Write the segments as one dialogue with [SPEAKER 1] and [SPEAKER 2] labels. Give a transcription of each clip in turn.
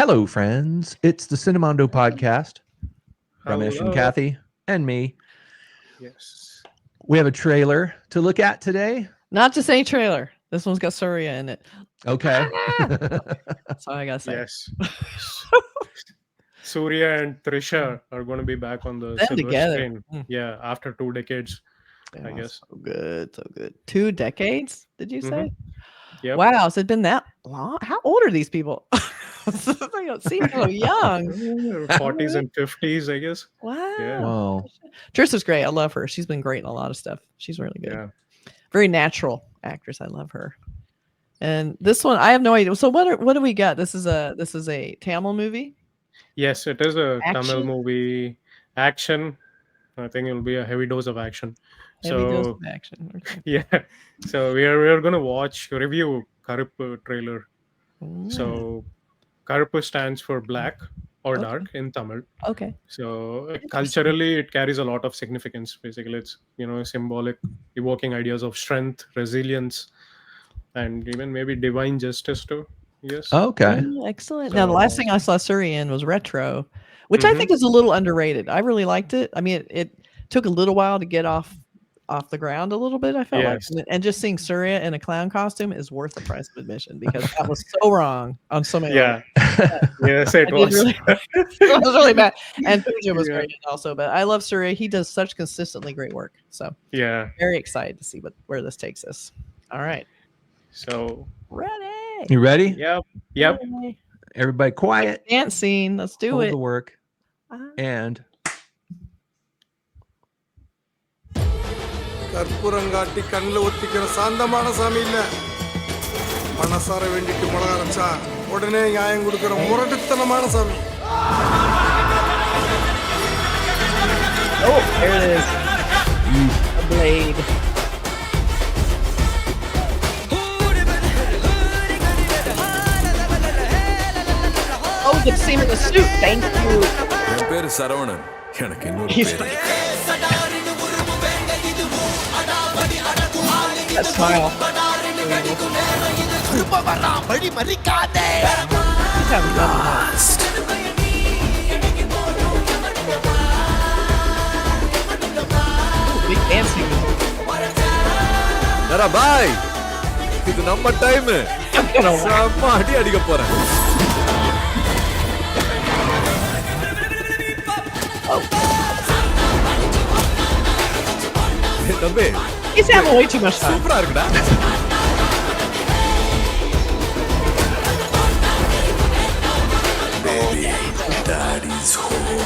[SPEAKER 1] Hello, friends. It's the Cinemondo podcast. Ramesh and Kathy and me.
[SPEAKER 2] Yes.
[SPEAKER 1] We have a trailer to look at today.
[SPEAKER 3] Not just any trailer. This one's got Suriya in it.
[SPEAKER 1] Okay.
[SPEAKER 3] That's all I gotta say.
[SPEAKER 2] Yes. Suriya and Trisha are going to be back on the
[SPEAKER 3] Them
[SPEAKER 2] silver
[SPEAKER 3] together.
[SPEAKER 2] screen. Yeah, after 2 decades, I
[SPEAKER 3] Yeah,
[SPEAKER 2] guess.
[SPEAKER 3] So good, so good. 2 decades, did you say?
[SPEAKER 2] Yep.
[SPEAKER 3] Wow, has it been that long? How old are these people? They don't seem so young.
[SPEAKER 2] 40s and 50s, I guess.
[SPEAKER 3] Wow.
[SPEAKER 2] Yeah.
[SPEAKER 1] Wow.
[SPEAKER 3] Trisha's great. I love her. She's been great in a lot of stuff. She's really good.
[SPEAKER 2] Yeah.
[SPEAKER 3] Very natural actress. I love her. And this one, I have no idea. So what do we got? This is a Tamil movie.
[SPEAKER 2] Yes, it is a
[SPEAKER 3] Action?
[SPEAKER 2] Tamil movie. Action. I think it'll be a heavy dose of action.
[SPEAKER 3] Heavy dose of action. Okay.
[SPEAKER 2] Yeah. So we are going to review Karuppu trailer. So Karuppu stands for black or dark in Tamil.
[SPEAKER 3] Okay.
[SPEAKER 2] So culturally, it carries a lot of significance. Basically, it's symbolic, evoking ideas of strength, resilience, and even maybe divine justice too. Yes.
[SPEAKER 1] Okay.
[SPEAKER 3] Excellent. Now, the last thing I saw Suriya in was Retro, which I think is a little underrated. I really liked it. I mean, it took a little while to get off the ground a little bit, I felt like. And just seeing Suriya in a clown costume is worth the price of admission because that was so wrong on so many levels.
[SPEAKER 2] Yes, it was.
[SPEAKER 3] It was really bad. And Pooja was great also, but I love Suriya. He does such consistently great work. So very excited to see where this takes us. All right.
[SPEAKER 2] So
[SPEAKER 3] ready.
[SPEAKER 1] You ready?
[SPEAKER 2] Yep.
[SPEAKER 3] Ready.
[SPEAKER 1] Everybody quiet.
[SPEAKER 3] Dance scene. Let's do
[SPEAKER 1] Hold
[SPEAKER 3] it.
[SPEAKER 1] the work. And
[SPEAKER 4] கற்பூரங்காட்டி கண்ணில் ஒத்திக்கிற சாந்தமான சாமி இல்ல மனசார வேண்டிட்டு மிளகா அரைச்சா உடனே நியாயம் கொடுக்கிற முரட்டுத்தனமான சாமி.
[SPEAKER 3] Oh, there it is. A blade. Oh, we get to see him in the suit. Thank you.
[SPEAKER 5] என் பேரு சரவணன். எனக்கு இன்னொரு பேரு.
[SPEAKER 3] That smile. Big dancing.
[SPEAKER 5] பாய் இது நம்ம டைம் செம்ம அடி அடிக்க போறேன். தம்பி
[SPEAKER 3] He's having way too much fun.
[SPEAKER 5] சூப்பரா இருக்குடா. Baby, daddy's home.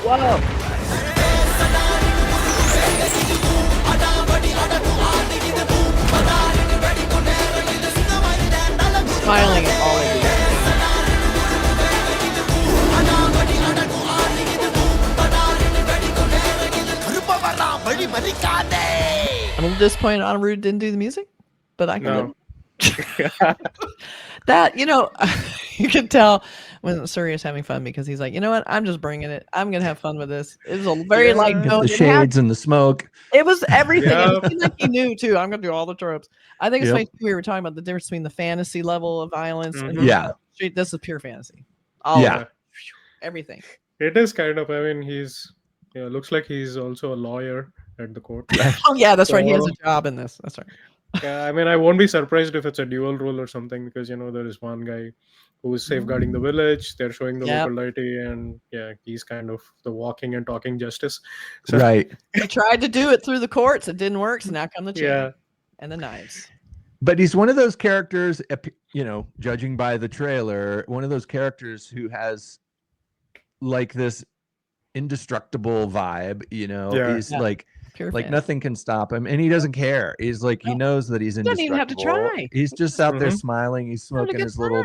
[SPEAKER 3] Whoa. Smiling at all of you. I'm a little disappointed Anirudh didn't do the music, but I can live. That, you can tell when Suriya's having fun because he's like, you know what? I'm just bringing it. I'm going to have fun with this. It was a very light note.
[SPEAKER 1] The shades and the smoke.
[SPEAKER 3] It was everything. It seemed like he knew too. I'm going to do all the tropes. I think it's funny we were talking about the difference between the fantasy level of violence and this is pure fantasy. All of it. Everything.
[SPEAKER 2] It is kind of, he's looks like he's also a lawyer at the court.
[SPEAKER 3] Oh yeah, that's right. He has a job in this. That's right.
[SPEAKER 2] Yeah, I won't be surprised if it's a dual role or something because there is one guy who is safeguarding the village. They're showing the local deity, and he's kind of the walking and talking justice. So,
[SPEAKER 1] right.
[SPEAKER 3] He tried to do it through the courts. It didn't work. So now come the chain and the knives.
[SPEAKER 1] But he's one of those characters, judging by the trailer, one of those characters who has like this indestructible vibe. He's like nothing can stop him, and he doesn't care. He's like he knows that he's indestructible.
[SPEAKER 3] Doesn't even have to try.
[SPEAKER 1] He's just out there smiling. He's smoking his little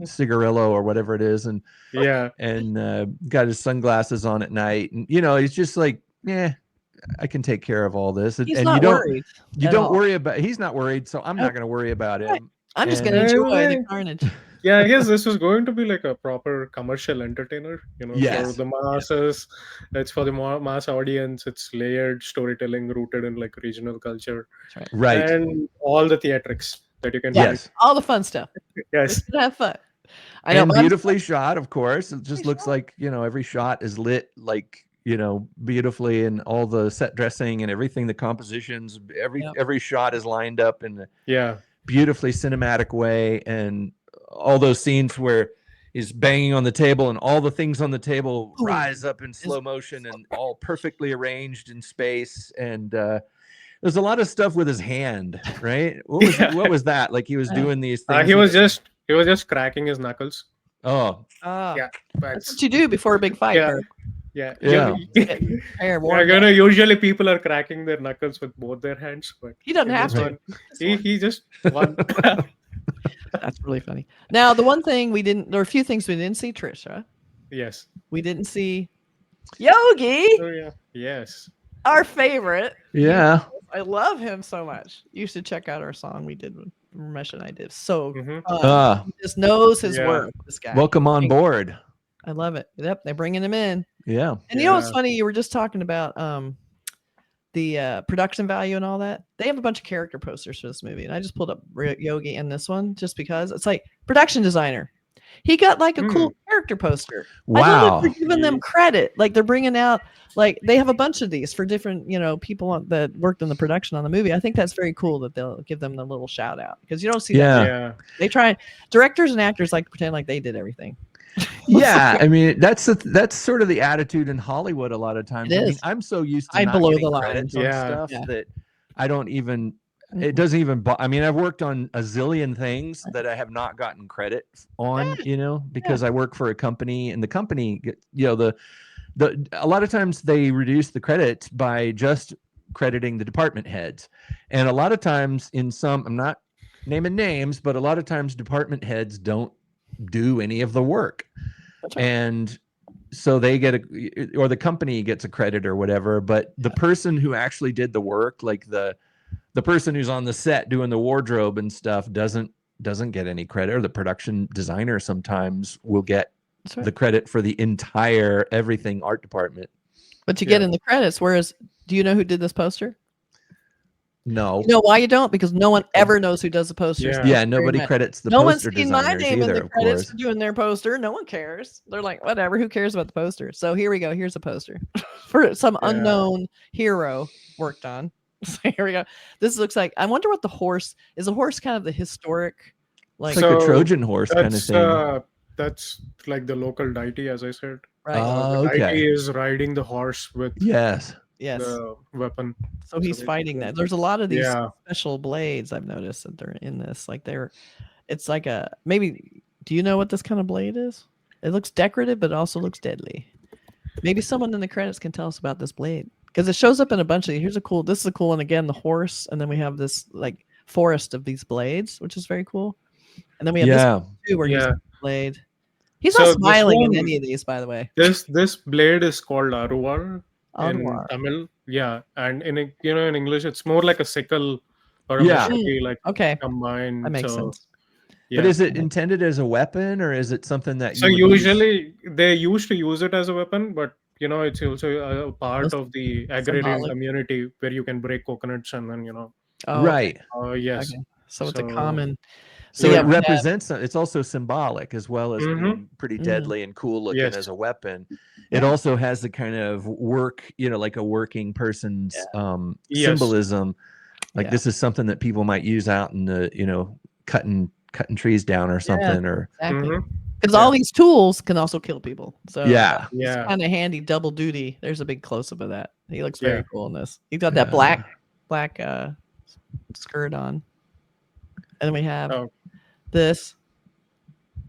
[SPEAKER 1] cigarillo or whatever it is, and got his sunglasses on at night, and he's just like, I can take care of all this.
[SPEAKER 3] He's
[SPEAKER 1] and
[SPEAKER 3] not
[SPEAKER 1] you don't worry about. He's not worried, so I'm not going to worry about him.
[SPEAKER 3] I'm just going to enjoy the carnage.
[SPEAKER 2] Yeah, I guess this is going to be like a proper commercial entertainer, for the masses. It's for the mass audience. It's layered storytelling rooted in like regional culture.
[SPEAKER 1] Right.
[SPEAKER 2] And all the theatrics. that you can
[SPEAKER 1] Yes.
[SPEAKER 3] All the fun stuff.
[SPEAKER 2] Yes.
[SPEAKER 3] Have fun. I know.
[SPEAKER 1] And beautifully shot, of course. It just looks like, every shot is lit like, beautifully, and all the set dressing and everything, the compositions, every shot is lined up in a beautifully cinematic way. And all those scenes where he's banging on the table and all the things on the table rise up in slow motion and all perfectly arranged in space. And there's a lot of stuff with his hand, right? What was that? Like he was doing these things.
[SPEAKER 2] He was just cracking his knuckles.
[SPEAKER 1] Oh.
[SPEAKER 2] Yeah.
[SPEAKER 3] That's what you do before a big fight.
[SPEAKER 2] Yeah. Usually people are cracking their knuckles with both their hands, but
[SPEAKER 3] he doesn't have to.
[SPEAKER 2] He just won.
[SPEAKER 3] That's really funny. Now, the one thing there were a few things we didn't see, Trisha.
[SPEAKER 2] Yes.
[SPEAKER 3] We didn't see Yogi.
[SPEAKER 2] Oh, yeah. Yes.
[SPEAKER 3] Our favorite.
[SPEAKER 1] Yeah.
[SPEAKER 3] I love him so much. You should check out our song we did with Ramesh and I did. So he just knows his work, this guy.
[SPEAKER 1] Welcome on board.
[SPEAKER 3] I love it. Yep, they're bringing him in.
[SPEAKER 1] Yeah.
[SPEAKER 3] And you know what's funny? You were just talking about the production value and all that. They have a bunch of character posters for this movie, and I just pulled up Yogi in this one just because it's like production designer. He got like a cool character poster.
[SPEAKER 1] Wow.
[SPEAKER 3] I love that they're giving them credit. Like they're bringing out, like they have a bunch of these for different, people that worked in the production on the movie. I think that's very cool that they'll give them the little shout out because you don't see that.
[SPEAKER 2] Yeah.
[SPEAKER 3] They try. Directors and actors like to pretend like they did everything.
[SPEAKER 1] Yeah, I mean that's sort of the attitude in Hollywood a lot of times.
[SPEAKER 3] It is.
[SPEAKER 1] I'm so used to not
[SPEAKER 3] below
[SPEAKER 1] getting
[SPEAKER 3] the line.
[SPEAKER 1] credits on stuff that I don't even. It doesn't even. I mean, I've worked on a zillion things that I have not gotten credit on. Because I work for a company, and the company, a lot of times they reduce the credit by just crediting the department heads, and a lot of times I'm not naming names, but a lot of times department heads don't do any of the work, and so they get or the company gets a credit or whatever, but the person who actually did the work, like the person who's on the set doing the wardrobe and stuff, doesn't get any credit, or the production designer sometimes will get the credit for the entire everything art department,
[SPEAKER 3] but you get in the credits. Whereas, do you know who did this poster?
[SPEAKER 1] No.
[SPEAKER 3] You know why you don't? Because no one ever knows who does the posters.
[SPEAKER 1] Yeah, nobody credits the poster designers.
[SPEAKER 3] No one's seen my name
[SPEAKER 1] either,
[SPEAKER 3] in the credits for doing their poster. No one cares. They're like, whatever, who cares about the poster? So here we go. Here's a poster for some unknown hero worked on. So here we go. This looks like, I wonder what the horse is. A horse kind of the historic,
[SPEAKER 1] like, it's like a Trojan horse kind of thing.
[SPEAKER 2] That's like the local deity, as I said.
[SPEAKER 3] Right.
[SPEAKER 2] The deity is riding the horse with the weapon.
[SPEAKER 3] So he's fighting that. There's a lot of these special blades I've noticed that they're in this. Like it's like maybe, do you know what this kind of blade is? It looks decorative, but it also looks deadly. Maybe someone in the credits can tell us about this blade. Because it shows up in a bunch of, this is a cool one again, the horse, and then we have this like forest of these blades, which is very cool. And then we have this one too, where he's blade. He's not smiling in any of these, by the way.
[SPEAKER 2] This blade is called Aruvar in Tamil. Yeah, and in English, it's more like a sickle or a machete, like combined.
[SPEAKER 3] That makes sense.
[SPEAKER 1] Yeah. But is it intended as a weapon, or is it something that
[SPEAKER 2] usually they used to use it as a weapon, but it's also a part of the agrarian community where you can break coconuts and then
[SPEAKER 1] right.
[SPEAKER 2] Yes.
[SPEAKER 3] Okay. So it's a common.
[SPEAKER 1] So it represents. It's also symbolic as well as being pretty deadly and cool looking as a weapon. It also has the kind of work, like a working person's symbolism. Like this is something that people might use out in the cutting trees down or something, or
[SPEAKER 3] exactly. Because all these tools can also kill people. So
[SPEAKER 1] it's
[SPEAKER 3] kind of handy, double duty. There's a big close up of that. He looks very cool in this. He's got that black skirt on, and then we have this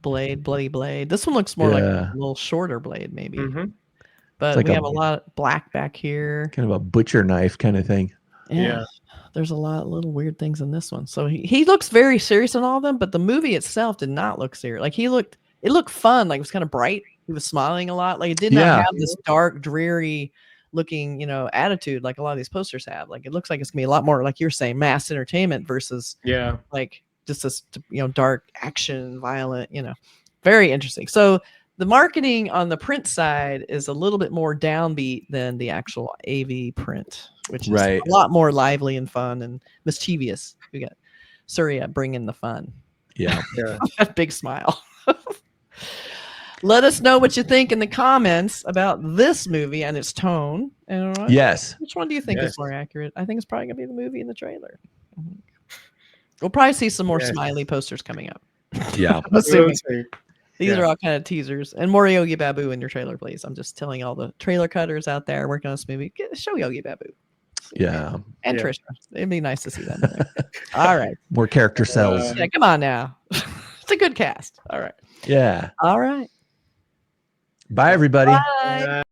[SPEAKER 3] bloody blade. This one looks more like a little shorter blade, maybe. But like we have a lot of black back here,
[SPEAKER 1] kind of a butcher knife kind of thing.
[SPEAKER 2] Yeah.
[SPEAKER 3] There's a lot of little weird things in this one. So he looks very serious in all of them, but the movie itself did not look serious. Like it looked fun. Like it was kind of bright. He was smiling a lot. Like it did not have this dark, dreary looking, attitude like a lot of these posters have. Like it looks like it's gonna be a lot more, like you're saying, mass entertainment versus like just this, dark action, violent, very interesting. So the marketing on the print side is a little bit more downbeat than the actual AV print, which is a lot more lively and fun and mischievous. We got Suriya bringing the fun.
[SPEAKER 1] Yeah.
[SPEAKER 3] Big smile. Let us know what you think in the comments about this movie and its tone. And
[SPEAKER 1] yes.
[SPEAKER 3] Which one do you think is more accurate? I think it's probably going to be the movie and the trailer. We'll probably see some more smiley posters coming up.
[SPEAKER 1] Yeah.
[SPEAKER 3] These are all kind of teasers. And more Yogi Babu in your trailer, please. I'm just telling all the trailer cutters out there working on this movie, show Yogi Babu.
[SPEAKER 1] Yeah.
[SPEAKER 3] And Trisha. It'd be nice to see them. All right.
[SPEAKER 1] More character cells.
[SPEAKER 3] Yeah, come on now. It's a good cast. All right.
[SPEAKER 1] Yeah.
[SPEAKER 3] All right.
[SPEAKER 1] Bye, everybody.
[SPEAKER 3] Bye.